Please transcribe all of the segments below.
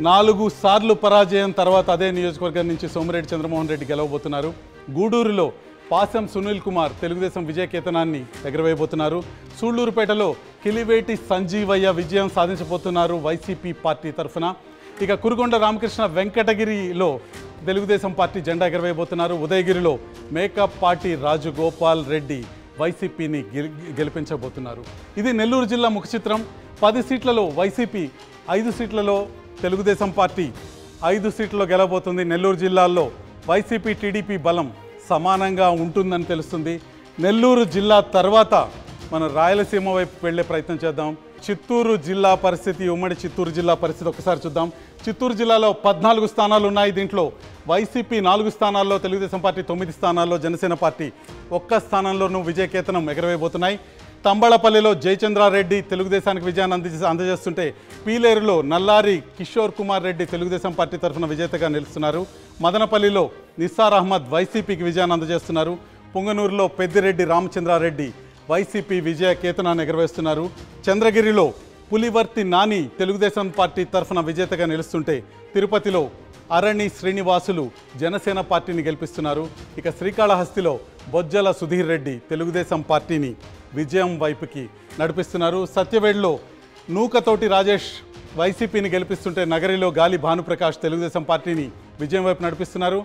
4 సార్లు పరాజయం తర్వాత అదే నియోజకవర్గం నుంచి సోమిరెడ్డి చంద్రమోహన్ రెడ్డి గెలవబోతున్నారు. గూడూరులో పాసం సునీల్ కుమార్ తెలుగుదేశం విజయ కేతనాన్ని ఎగరవేయబోతున్నారు. సూళ్లూరుపేటలో కిలివేటి సంజీవయ్య విజయం సాధించబోతున్నారు వైసీపీ పార్టీ తరఫున. ఇక కురుగొండ రామకృష్ణ వెంకటగిరిలో తెలుగుదేశం పార్టీ జెండా ఎగరవేయబోతున్నారు. ఉదయగిరిలో మేకప్ పార్టీ రాజగోపాల్ రెడ్డి వైసీపీని గెలిపించబోతున్నారు. ఇది నెల్లూరు జిల్లా ముఖ చిత్రం. 10 సీట్లలో వైసీపీ, 5 సీట్లలో తెలుగుదేశం పార్టీ 5 సీట్లలో గెలవబోతుంది. నెల్లూరు జిల్లాలో వైసీపీ టీడీపీ బలం సమానంగా ఉంటుందని తెలుస్తుంది. నెల్లూరు జిల్లా తర్వాత మనం రాయలసీమ వైపు వెళ్ళే ప్రయత్నం చేద్దాం. చిత్తూరు జిల్లా పరిస్థితి, ఉమ్మడి చిత్తూరు జిల్లా పరిస్థితి ఒకసారి చూద్దాం. చిత్తూరు జిల్లాలో 14 స్థానాలు ఉన్నాయి. దీంట్లో వైసీపీ 4 స్థానాల్లో, తెలుగుదేశం పార్టీ 9 స్థానాల్లో, జనసేన పార్టీ 1 స్థానంలోనూ విజయకేతనం ఎగరవేయబోతున్నాయి. తంబళపల్లిలో జయచంద్రారెడ్డి తెలుగుదేశానికి విజయాన్ని అందజేస్తుంటే, పీలేరులో నల్లారి కిషోర్ కుమార్ రెడ్డి తెలుగుదేశం పార్టీ తరఫున విజేతగా నిలుస్తున్నారు. మదనపల్లిలో నిస్సార్ అహ్మద్ వైసీపీకి విజయాన్ని అందజేస్తున్నారు. పుంగనూరులో పెద్దిరెడ్డి రామచంద్రారెడ్డి వైసీపీ విజయ కేతనాన్ని ఎగరవేస్తున్నారు. చంద్రగిరిలో పులివర్తి నాని తెలుగుదేశం పార్టీ తరఫున విజేతగా నిలుస్తుంటే, తిరుపతిలో అరణి శ్రీనివాసులు జనసేన పార్టీని గెలిపిస్తున్నారు. ఇక శ్రీకాళహస్తిలో బొజ్జల సుధీర్ రెడ్డి తెలుగుదేశం పార్టీని విజయం వైపుకి నడిపిస్తున్నారు. సత్యవేడ్లో నూకతోటి రాజేష్ వైసీపీని గెలిపిస్తుంటే, నగరిలో గాలి భానుప్రకాష్ తెలుగుదేశం పార్టీని విజయం వైపు నడిపిస్తున్నారు.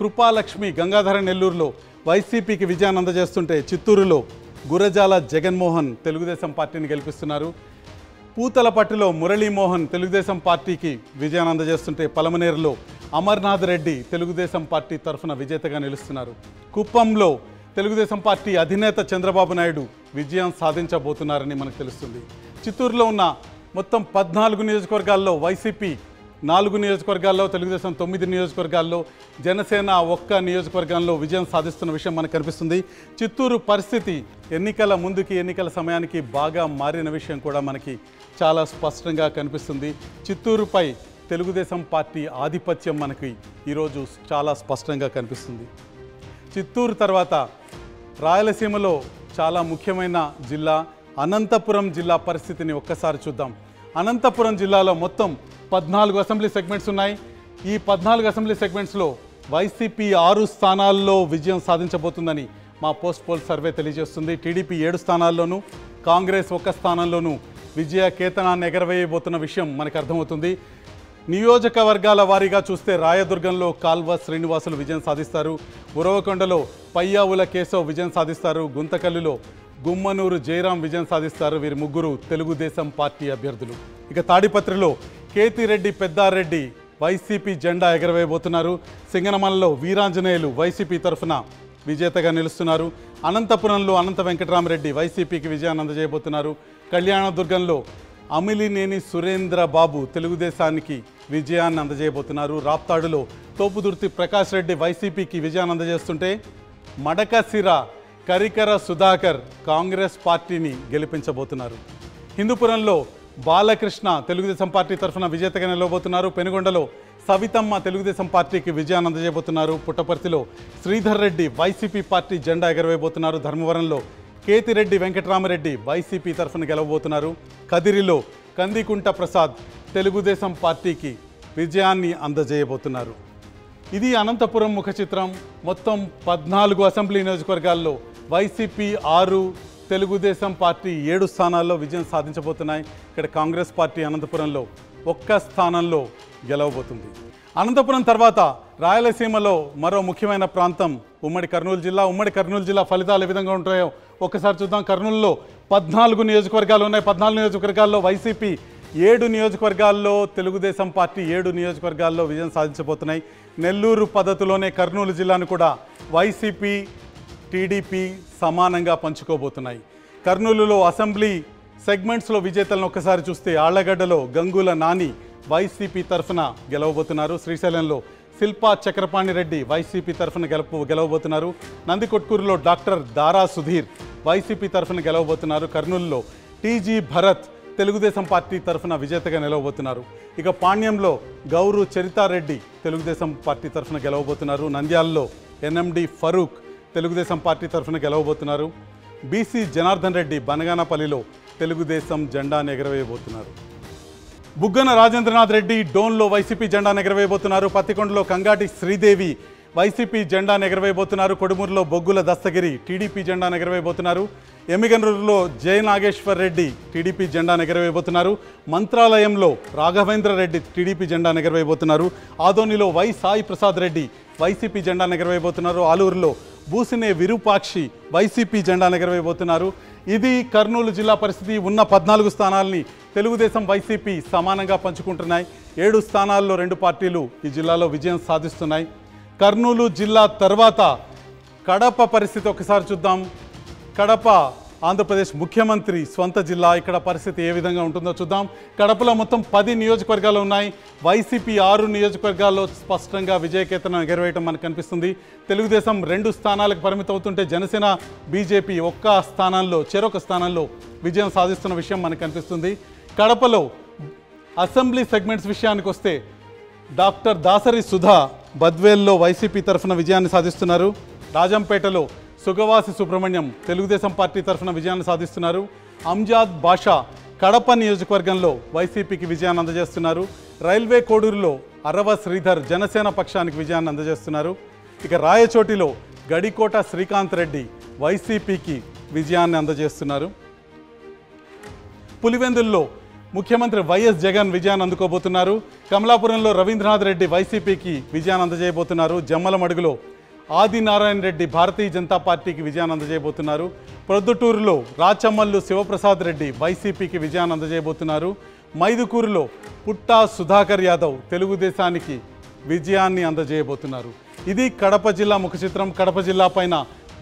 కృపాలక్ష్మి గంగాధర నెల్లూరులో వైసీపీకి విజయాన్ని అందజేస్తుంటే, చిత్తూరులో గురజాల జగన్మోహన్ తెలుగుదేశం పార్టీని గెలిపిస్తున్నారు. పూతలపట్టులో మురళీమోహన్ తెలుగుదేశం పార్టీకి విజయాన్ని అందజేస్తుంటే, పలమనేరులో అమర్నాథ్ రెడ్డి తెలుగుదేశం పార్టీ తరఫున విజేతగా నిలుస్తున్నారు. కుప్పంలో తెలుగుదేశం పార్టీ అధినేత చంద్రబాబు నాయుడు విజయం సాధించబోతున్నారని మనకు తెలుస్తుంది. చిత్తూరులో ఉన్న మొత్తం 14 నియోజకవర్గాల్లో వైసీపీ 4 నియోజకవర్గాల్లో, తెలుగుదేశం 9 నియోజకవర్గాల్లో, జనసేన 1 నియోజకవర్గంలో విజయం సాధిస్తున్న విషయం మనకు కనిపిస్తుంది. చిత్తూరు పరిస్థితి ఎన్నికల ముందుకి, ఎన్నికల సమయానికి బాగా మారిన విషయం కూడా మనకి చాలా స్పష్టంగా కనిపిస్తుంది. చిత్తూరుపై తెలుగుదేశం పార్టీ ఆధిపత్యం మనకి ఈరోజు చాలా స్పష్టంగా కనిపిస్తుంది. చిత్తూరు తర్వాత రాయలసీమలో చాలా ముఖ్యమైన జిల్లా అనంతపురం జిల్లా పరిస్థితిని ఒక్కసారి చూద్దాం. అనంతపురం జిల్లాలో మొత్తం 14 అసెంబ్లీ సెగ్మెంట్స్ ఉన్నాయి. ఈ 14 అసెంబ్లీ సెగ్మెంట్స్లో వైసీపీ 6 స్థానాల్లో విజయం సాధించబోతుందని మా పోస్ట్ పోల్ సర్వే తెలియజేస్తుంది. టీడీపీ 7 స్థానాల్లోనూ, కాంగ్రెస్ 1 స్థానంలోనూ విజయ కేతనాన్ని ఎగరవేయబోతున్న విషయం మనకు అర్థమవుతుంది. నియోజకవర్గాల వారీగా చూస్తే రాయదుర్గంలో కాల్వ శ్రీనివాసులు విజయం సాధిస్తారు. ఉరవకొండలో పయ్యావుల కేశవ్ విజయం సాధిస్తారు. గుంతకల్లులో గుమ్మనూరు జయరాం విజయం సాధిస్తారు. వీరి ముగ్గురు తెలుగుదేశం పార్టీ అభ్యర్థులు. ఇక తాడిపత్రిలో కేతిరెడ్డి పెద్దారెడ్డి వైసీపీ జెండా ఎగరవేయబోతున్నారు. సింగనమలలో వీరాంజనేయులు వైసీపీ తరఫున విజేతగా నిలుస్తున్నారు. అనంతపురంలో అనంత వెంకటరామరెడ్డి వైసీపీకి విజయాన్ని అందజేయబోతున్నారు. కళ్యాణదుర్గంలో అమిలినేని సురేంద్ర బాబు తెలుగుదేశానికి విజయాన్ని అందజేయబోతున్నారు. రాప్తాడులో తోపుదుర్తి ప్రకాష్ రెడ్డి వైసీపీకి విజయాన్ని అందజేస్తుంటే, మడకసిర కరికర సుధాకర్ కాంగ్రెస్ పార్టీని గెలిపించబోతున్నారు. హిందూపురంలో బాలకృష్ణ తెలుగుదేశం పార్టీ తరఫున విజేతగా నిలవబోతున్నారు. పెనుగొండలో సవితమ్మ తెలుగుదేశం పార్టీకి విజయాన్ని అందజేయబోతున్నారు. పుట్టపర్తిలో శ్రీధర్ రెడ్డి వైసీపీ పార్టీ జెండా ఎగరవేయబోతున్నారు. ధర్మవరంలో కేతిరెడ్డి వెంకటరామరెడ్డి వైసీపీ తరఫున గెలవబోతున్నారు. కదిరిలో కందికుంట ప్రసాద్ తెలుగుదేశం పార్టీకి విజయాన్ని అందజేయబోతున్నారు. ఇది అనంతపురం ముఖ చిత్రం. మొత్తం 14 అసెంబ్లీ నియోజకవర్గాల్లో వైసీపీ 6, తెలుగుదేశం పార్టీ 7 స్థానాల్లో విజయం సాధించబోతున్నాయి. ఇక్కడ కాంగ్రెస్ పార్టీ అనంతపురంలో 1 స్థానంలో గెలవబోతుంది. అనంతపురం తర్వాత రాయలసీమలో మరో ముఖ్యమైన ప్రాంతం ఉమ్మడి కర్నూలు జిల్లా. ఉమ్మడి కర్నూలు జిల్లా ఫలితాలు ఏ విధంగా ఉంటాయో ఒక్కసారి చూద్దాం. కర్నూలులో 14 నియోజకవర్గాలు ఉన్నాయి. 14 నియోజకవర్గాల్లో వైసీపీ 7 నియోజకవర్గాల్లో, తెలుగుదేశం పార్టీ 7 నియోజకవర్గాల్లో విజయం సాధించబోతున్నాయి. నెల్లూరు పద్ధతిలోనే కర్నూలు జిల్లాను కూడా వైసీపీ, టీడీపీ సమానంగా పంచుకోబోతున్నాయి. కర్నూలులో అసెంబ్లీ సెగ్మెంట్స్లో విజేతలను ఒక్కసారి చూస్తే, ఆళ్లగడ్డలో గంగుల నాని వైసీపీ తరఫున గెలవబోతున్నారు. శ్రీశైలంలో శిల్పా చక్రపాణి రెడ్డి వైసీపీ తరఫున గెలవబోతున్నారు. నందికొట్కూరులో డాక్టర్ దారా సుధీర్ వైసీపీ తరఫున గెలవబోతున్నారు. కర్నూలులో టీజీ భరత్ తెలుగుదేశం పార్టీ తరఫున విజేతగా నిలవబోతున్నారు. ఇక పాణ్యంలో గౌరు చరితారెడ్డి తెలుగుదేశం పార్టీ తరఫున గెలవబోతున్నారు. నంద్యాలలో ఎన్ఎండి ఫరూక్ తెలుగుదేశం పార్టీ తరఫున గెలవబోతున్నారు. బీసీ జనార్దన్ రెడ్డి బనగానపల్లిలో తెలుగుదేశం జెండాను ఎగరవేయబోతున్నారు. బుగ్గన రాజేంద్రనాథ్ రెడ్డి డోన్లో వైసీపీ జెండా ఎగరవేయబోతున్నారు. పత్తికొండలో కంగాటి శ్రీదేవి వైసీపీ జెండా ఎగరవేయబోతున్నారు. కొడుమూరులో బొగ్గుల దస్తగిరి టీడీపీ జెండా ఎగరవేయబోతున్నారు. ఎమ్మిగనూరులో జయ నాగేశ్వర్ రెడ్డి టీడీపీ జెండా ఎగరవేయబోతున్నారు. మంత్రాలయంలో రాఘవేంద్ర రెడ్డి టీడీపీ జెండా ఎగరవేయబోతున్నారు. ఆదోనిలో వై సాయి ప్రసాద్ రెడ్డి వైసీపీ జెండా ఎగరవేయబోతున్నారు. ఆలూరులో బూసినే విరూపాక్షి వైసీపీ జెండా ఎగరవేయబోతున్నారు. ఇది కర్నూలు జిల్లా పరిస్థితి. ఉన్న 14 స్థానాల్ని తెలుగుదేశం వైసీపీ సమానంగా పంచుకుంటున్నాయి. 7 స్థానాల్లో 2 పార్టీలు ఈ జిల్లాలో విజయం సాధిస్తున్నాయి. కర్నూలు జిల్లా తర్వాత కడప పరిస్థితి ఒకసారి చూద్దాం. కడప ఆంధ్రప్రదేశ్ ముఖ్యమంత్రి స్వంత జిల్లా. ఇక్కడ పరిస్థితి ఏ విధంగా ఉంటుందో చూద్దాం. కడపలో మొత్తం 10 నియోజకవర్గాలు ఉన్నాయి. వైసీపీ 6 నియోజకవర్గాల్లో స్పష్టంగా విజయకేతనం ఎగరవేయటం మనకు కనిపిస్తుంది. తెలుగుదేశం 2 స్థానాలకు పరిమితం అవుతుంటే జనసేన బీజేపీ చెరొక స్థానంలో విజయం సాధిస్తున్న విషయం మనకు కనిపిస్తుంది. కడపలో అసెంబ్లీ సెగ్మెంట్స్ విషయానికి వస్తే డాక్టర్ దాసరి సుధా బద్వేల్లో వైసీపీ తరఫున విజయాన్ని సాధిస్తున్నారు. రాజంపేటలో సుగవాసి సుబ్రహ్మణ్యం తెలుగుదేశం పార్టీ తరఫున విజయాన్ని సాధిస్తున్నారు. అంజాద్ బాషా కడప నియోజకవర్గంలో వైసీపీకి విజయాన్ని అందజేస్తున్నారు. రైల్వే కోడూరులో అరవ శ్రీధర్ జనసేన పక్షానికి విజయాన్ని అందజేస్తున్నారు. ఇక రాయచోటిలో గడికోట శ్రీకాంత్ రెడ్డి వైసీపీకి విజయాన్ని అందజేస్తున్నారు. పులివెందుల్లో ముఖ్యమంత్రి వైఎస్ జగన్ విజయాన్ని అందుకోబోతున్నారు. కమలాపురంలో రవీంద్రనాథ్ రెడ్డి వైసీపీకి విజయాన్ని అందజేయబోతున్నారు. జమ్మలమడుగులో ఆదినారాయణ రెడ్డి భారతీయ జనతా పార్టీకి విజయాన్ని అందజేయబోతున్నారు. ప్రొద్దుటూరులో రాచమల్లు శివప్రసాద్ రెడ్డి వైసీపీకి విజయాన్ని అందజేయబోతున్నారు. మైదుకూరులో పుట్టా సుధాకర్ యాదవ్ తెలుగుదేశానికి విజయాన్ని అందజేయబోతున్నారు. ఇది కడప జిల్లా ముఖ చిత్రం. కడప జిల్లా పైన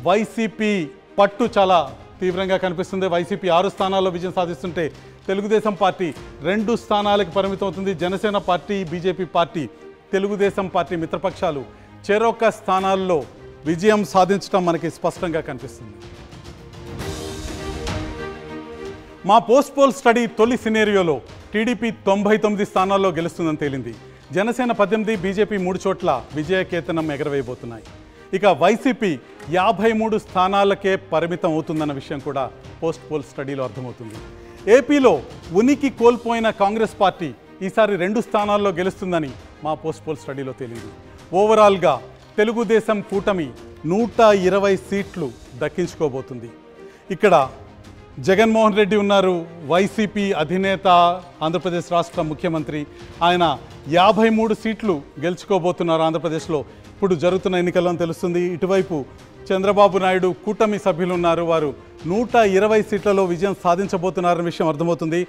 వైసీపీ పట్టు చాలా తీవ్రంగా కనిపిస్తుంది. వైసీపీ 6 స్థానాల్లో విజయం సాధిస్తుంటే తెలుగుదేశం పార్టీ 2 స్థానాలకు పరిమితం అవుతుంది. Janasena party, BJP party, Telugu Desam party మిత్రపక్షాలు చెరొక స్థానాల్లో విజయం సాధించడం మనకి స్పష్టంగా కనిపిస్తుంది. మా పోస్ట్ పోల్ స్టడీ తొలి సినేరియోలో టీడీపీ 99 స్థానాల్లో గెలుస్తుందని తేలింది. జనసేన 18, బీజేపీ 3 చోట్ల విజయకేతనం ఎగరవేయబోతున్నాయి. ఇక వైసీపీ 53 స్థానాలకే పరిమితం అవుతుందన్న విషయం కూడా పోస్ట్ పోల్ స్టడీలో అర్థమవుతుంది. ఏపీలో ఉనికి కోల్పోయిన కాంగ్రెస్ పార్టీ ఈసారి 2 స్థానాల్లో గెలుస్తుందని మా పోస్ట్ పోల్ స్టడీలో తేలింది. ఓవరాల్గా తెలుగుదేశం కూటమి 120 సీట్లు దక్కించుకోబోతుంది. ఇక్కడ జగన్మోహన్ రెడ్డి ఉన్నారు, వైసీపీ అధినేత, ఆంధ్రప్రదేశ్ రాష్ట్ర ముఖ్యమంత్రి. ఆయన 53 సీట్లు గెలుచుకోబోతున్నారు ఆంధ్రప్రదేశ్లో. ఇప్పుడు జరుగుతున్న ఎన్నికల్లో తెలుస్తుంది. ఇటువైపు చంద్రబాబు నాయుడు కూటమి సభ్యులు ఉన్నారు. వారు 120 సీట్లలో విజయం సాధించబోతున్నారన్న విషయం అర్థమవుతుంది.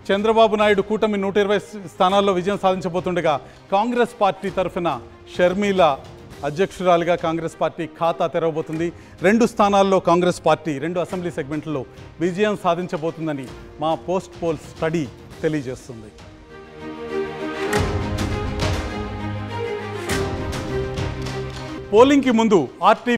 చంద్రబాబు నాయుడు కూటమి 120 స్థానాల్లో విజయం సాధించబోతుండగా కాంగ్రెస్ పార్టీ తరఫున షర్మిల అధ్యక్షురాలిగా కాంగ్రెస్ పార్టీ ఖాతా తెరవబోతుంది. 2 స్థానాల్లో కాంగ్రెస్ పార్టీ 2 అసెంబ్లీ సెగ్మెంట్లలో విజయం సాధించబోతుందని మా పోస్ట్ పోల్ స్టడీ తెలియజేస్తుంది. పోలింగ్కి ముందు ఆర్టీ